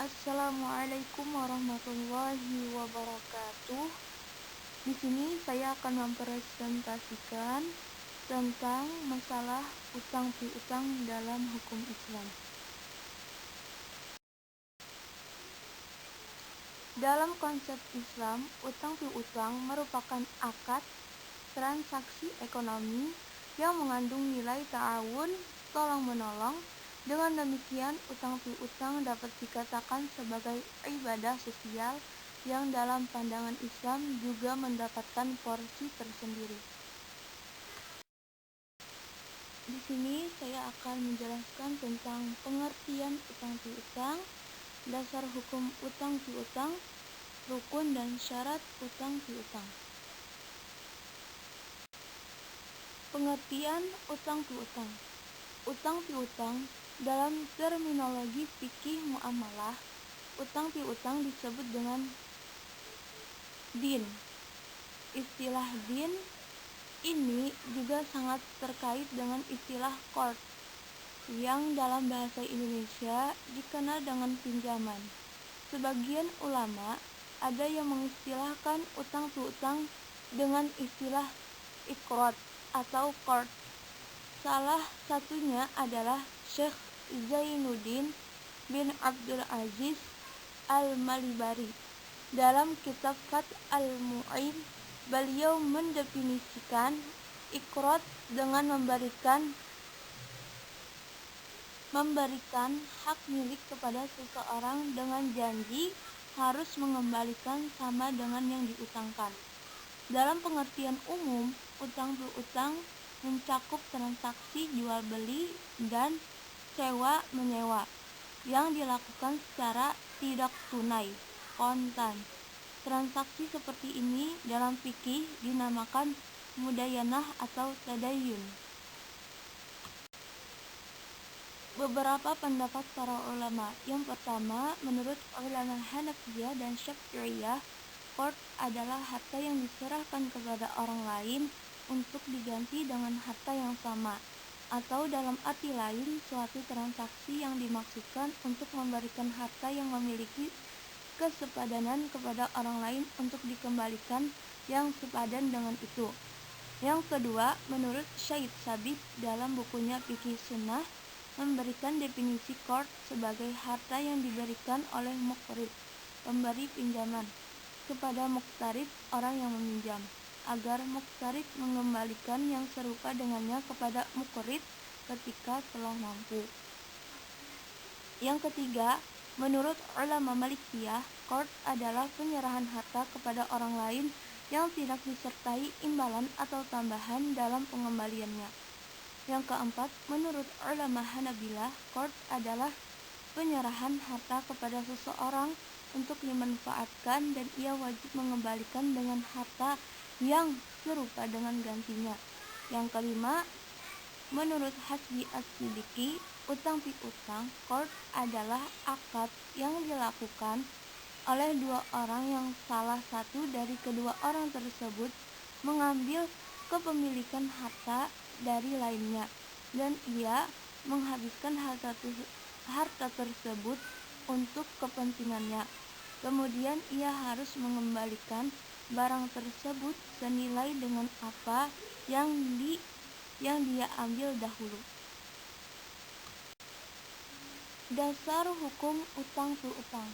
Assalamualaikum warahmatullahi wabarakatuh. Di sini saya akan mempresentasikan tentang masalah utang piutang dalam hukum Islam. Dalam konsep Islam, utang piutang merupakan akad transaksi ekonomi yang mengandung nilai ta'awun, tolong-menolong. Dengan demikian, utang piutang dapat dikatakan sebagai ibadah sosial yang dalam pandangan Islam juga mendapatkan porsi tersendiri. Di sini saya akan menjelaskan tentang pengertian utang piutang, dasar hukum utang piutang, rukun dan syarat utang piutang. Pengertian utang piutang. Utang piutang dalam terminologi fikih muamalah, utang piutang disebut dengan din. Istilah din ini juga sangat terkait dengan istilah qard yang dalam bahasa Indonesia dikenal dengan pinjaman. Sebagian ulama ada yang mengistilahkan utang piutang dengan istilah iqrad atau qard. Salah satunya adalah Syekh Zainuddin bin Abdul Aziz Al-Malibari. Dalam kitab Fath Al-Mu'in, beliau mendefinisikan iqrad dengan memberikan hak milik kepada seseorang dengan janji harus mengembalikan sama dengan yang diutangkan. Dalam pengertian umum, utang piutang mencakup transaksi jual beli dan sewa menyewa yang dilakukan secara tidak tunai, kontan. Transaksi seperti ini dalam fikih dinamakan mudayanah atau tadayun. Beberapa pendapat para ulama. Yang pertama, menurut ulama Hanafiyah dan Syafi'iyah, qard adalah harta yang diserahkan kepada orang lain untuk diganti dengan harta yang sama, atau dalam arti lain suatu transaksi yang dimaksudkan untuk memberikan harta yang memiliki kesepadanan kepada orang lain untuk dikembalikan yang sepadan dengan itu. Yang kedua, menurut Syed Sabit dalam bukunya Fikih Sunnah, memberikan definisi qard sebagai harta yang diberikan oleh muqrid, pemberi pinjaman, kepada muqtarib, orang yang meminjam, agar muqtarib mengembalikan yang serupa dengannya kepada muqrid ketika telah mampu. Yang ketiga, menurut ulama Malikiyah, qard adalah penyerahan harta kepada orang lain yang tidak disertai imbalan atau tambahan dalam pengembaliannya. Yang keempat, menurut ulama Hanabilah, qard adalah penyerahan harta kepada seseorang untuk dimanfaatkan dan ia wajib mengembalikan dengan harta yang serupa dengan gantinya. Yang kelima, menurut Hasbi As-Siddiqi, utang piutang qard adalah akad yang dilakukan oleh dua orang yang salah satu dari kedua orang tersebut mengambil kepemilikan harta dari lainnya dan ia menghabiskan harta tersebut untuk kepentingannya. Kemudian ia harus mengembalikan barang tersebut senilai dengan apa yang dia ambil dahulu. Dasar hukum utang piutang.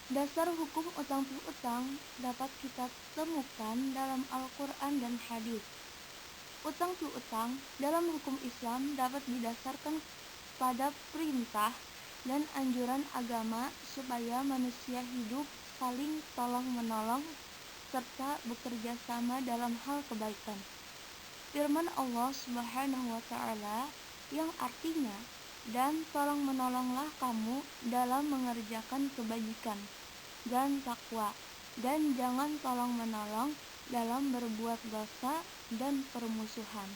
Dasar hukum utang piutang dapat kita temukan dalam Al-Quran dan hadis. Utang piutang dalam hukum Islam dapat didasarkan pada perintah dan anjuran agama supaya manusia hidup saling tolong-menolong serta bekerja sama dalam hal kebaikan. Firman Allah Subhanahu wa Ta'ala yang artinya, dan tolong-menolonglah kamu dalam mengerjakan kebajikan dan takwa, dan jangan tolong-menolong dalam berbuat dosa dan permusuhan.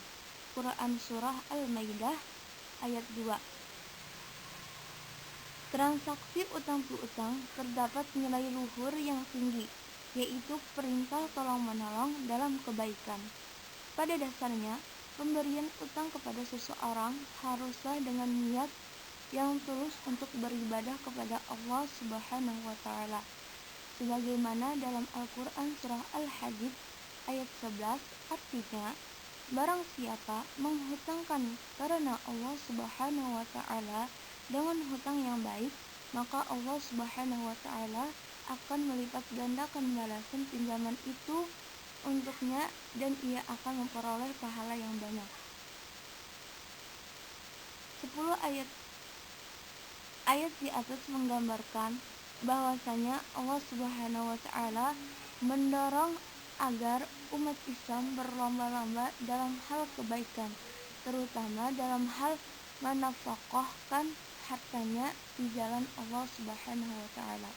Quran Surah Al-Maidah ayat 2. Transaksi utang piutang terdapat nilai luhur yang tinggi, yaitu perintah tolong-menolong dalam kebaikan. Pada dasarnya, pemberian utang kepada seseorang haruslah dengan niat yang tulus untuk beribadah kepada Allah Subhanahu wa taala. Sebagaimana dalam Al-Qur'an surah Al-Hadid ayat 11, artinya barang siapa menghutangkan karena Allah Subhanahu wa taala dengan hutang yang baik, maka Allah Subhanahu wa taala akan melipat gandakan balasan pinjaman itu untuknya dan ia akan memperoleh pahala yang banyak. 10 ayat di atas menggambarkan bahwasanya Allah Subhanahu wa taala mendorong agar umat Islam berlomba-lomba dalam hal kebaikan, terutama dalam hal menafkahkan hartanya di jalan Allah Subhanahu wa taala.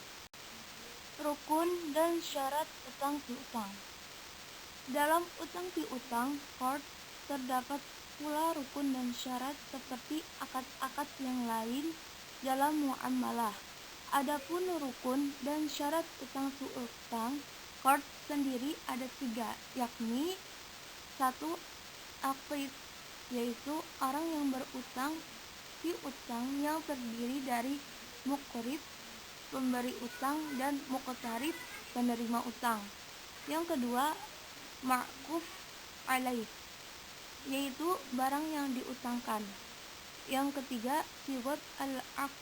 Rukun dan syarat utang piutang. Dalam utang piutang, terdapat pula rukun dan syarat seperti akad-akad yang lain dalam muamalah. Adapun rukun dan syarat utang piutang, sendiri ada 3, yakni 1. Aqid, yaitu orang yang berutang piutang yang terdiri dari muqrid, pemberi utang, dan muqtarib, penerima utang. Yang kedua, ma'quf alaih, yaitu barang yang diutangkan. Yang ketiga, sigot al-aqd,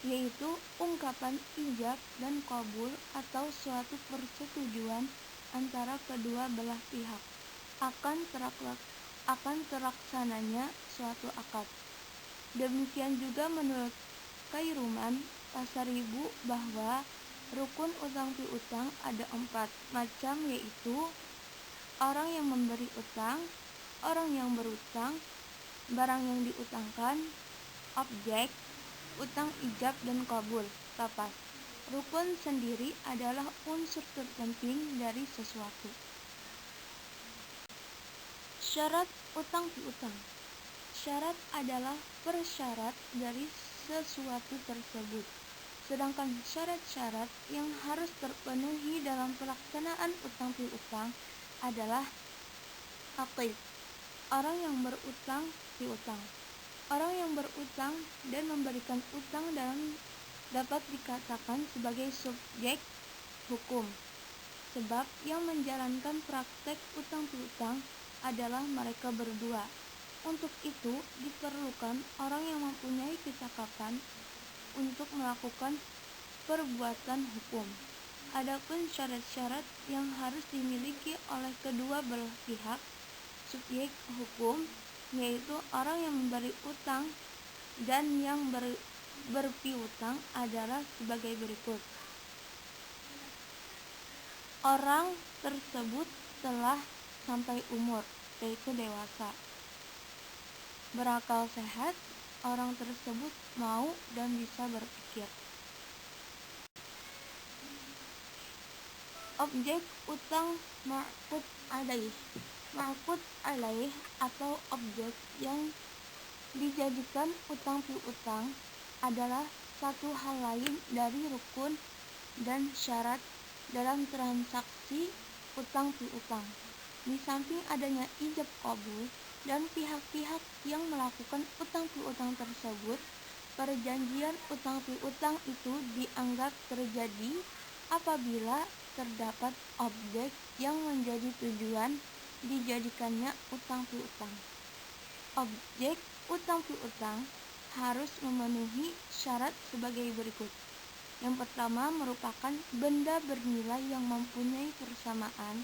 yaitu ungkapan ijab dan qabul atau suatu persetujuan antara kedua belah pihak akan terlaksananya suatu akad. Demikian juga menurut Khairuman Pasaribu bahwa rukun utang piutang ada 4 macam, yaitu orang yang memberi utang, orang yang berutang, barang yang diutangkan, objek, utang ijab dan qabul, kapas. Rukun sendiri adalah unsur terpenting dari sesuatu. Syarat utang piutang. Syarat adalah persyarat dari sesuatu tersebut. Sedangkan syarat-syarat yang harus terpenuhi dalam pelaksanaan utang piutang adalah aqid, orang yang berutang piutang. Orang yang berutang dan memberikan utang dapat dikatakan sebagai subjek hukum, sebab yang menjalankan praktek utang piutang adalah mereka berdua. Untuk itu diperlukan orang yang mempunyai kecakapan untuk melakukan perbuatan hukum. Adapun syarat-syarat yang harus dimiliki oleh kedua belah pihak subjek hukum, yaitu orang yang memberi utang dan yang berpiutang adalah sebagai berikut. Orang tersebut telah sampai umur, yaitu dewasa, berakal sehat, orang tersebut mau dan bisa berpikir. Objek utang ma'qud alaih. Ma'qud alaih atau objek yang dijadikan utang piutang adalah satu hal lain dari rukun dan syarat dalam transaksi utang piutang. Di samping adanya ijab qabul dan pihak-pihak yang melakukan utang piutang tersebut, perjanjian utang piutang itu dianggap terjadi apabila terdapat objek yang menjadi tujuan dijadikannya utang piutang. Objek utang piutang harus memenuhi syarat sebagai berikut. Yang pertama merupakan benda bernilai yang mempunyai persamaan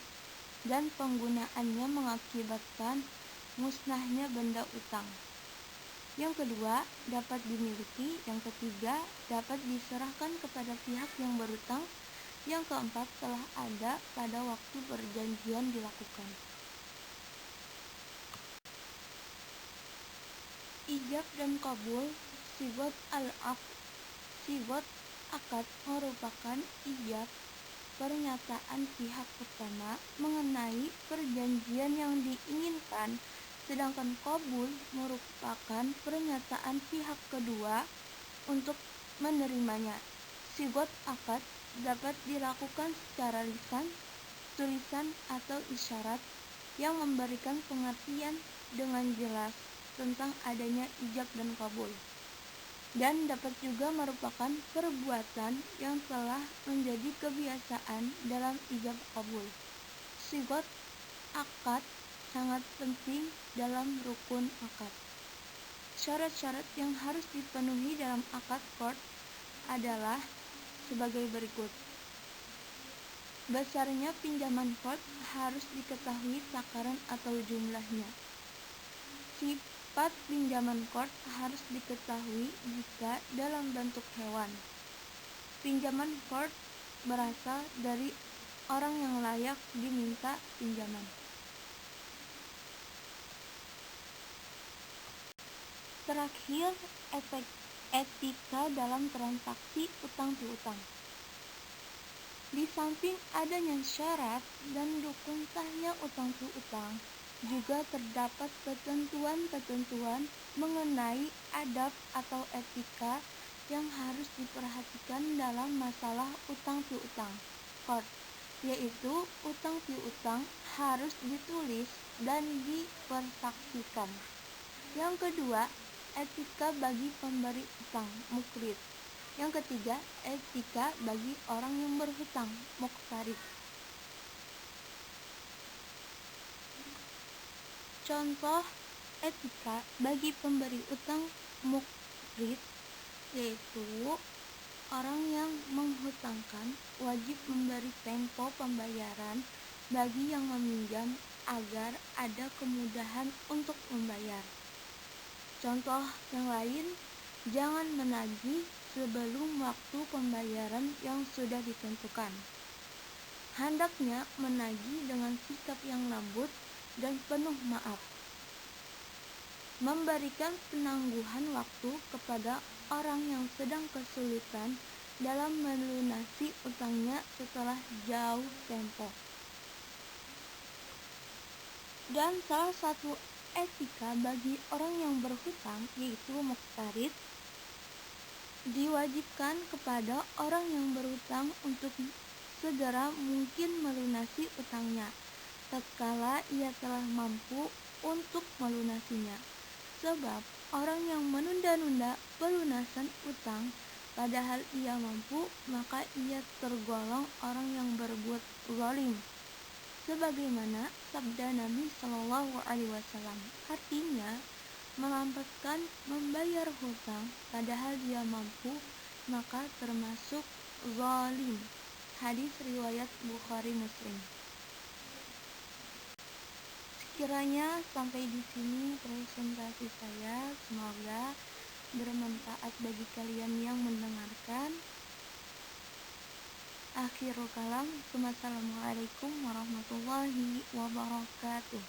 dan penggunaannya mengakibatkan musnahnya benda utang. Yang kedua, dapat dimiliki. Yang ketiga, dapat diserahkan kepada pihak yang berutang. Yang keempat, telah ada pada waktu perjanjian dilakukan. Ijab dan qabul, sigot al-aqd. Sigot akad merupakan ijab, pernyataan pihak pertama mengenai perjanjian yang diinginkan, sedangkan qabul merupakan pernyataan pihak kedua untuk menerimanya. Sigot akad dapat dilakukan secara lisan, tulisan, atau isyarat yang memberikan pengertian dengan jelas tentang adanya ijab dan qabul. dan dapat juga merupakan perbuatan yang telah menjadi kebiasaan dalam ijab kabul. Sigot akad sangat penting dalam rukun akad. Syarat-syarat yang harus dipenuhi dalam akad qard adalah sebagai berikut. Besarnya pinjaman qard harus diketahui takaran atau jumlahnya. Sifat pinjaman qard harus diketahui jika dalam bentuk hewan. Pinjaman qard berasal dari orang yang layak diminta pinjaman. Terakhir, etika dalam transaksi utang piutang. Di samping adanya syarat dan rukun sahnya utang piutang, juga terdapat ketentuan-ketentuan mengenai adab atau etika yang harus diperhatikan dalam masalah utang piutang qard, yaitu utang piutang harus ditulis dan dipersaksikan. Yang kedua, etika bagi pemberi utang muqrid. Yang ketiga, etika bagi orang yang berhutang muqtarid. Contoh etika bagi pemberi utang muqrid yaitu orang yang menghutangkan wajib memberi tempo pembayaran bagi yang meminjam agar ada kemudahan untuk membayar. Contoh yang lain, jangan menagih sebelum waktu pembayaran yang sudah ditentukan. Hendaknya menagih dengan sikap yang lembut dan penuh maaf. Memberikan penangguhan waktu kepada orang yang sedang kesulitan dalam melunasi utangnya setelah jauh tempo. Dan salah satu etika bagi orang yang berhutang yaitu muqtarid, diwajibkan kepada orang yang berhutang untuk segera mungkin melunasi utangnya tatkala ia telah mampu untuk melunasinya. Sebab orang yang menunda-nunda pelunasan utang padahal ia mampu, maka ia tergolong orang yang berbuat zalim. Sebagaimana sabda Nabi Shallallahu Alaihi Wasallam, artinya melambatkan membayar hutang padahal dia mampu, maka termasuk zalim. Hadis riwayat Bukhari Muslim. Sekiranya sampai di sini presentasi saya, semoga bermanfaat bagi kalian yang mendengarkan. Akhirul kalam, wassalamualaikum warahmatullahi wabarakatuh.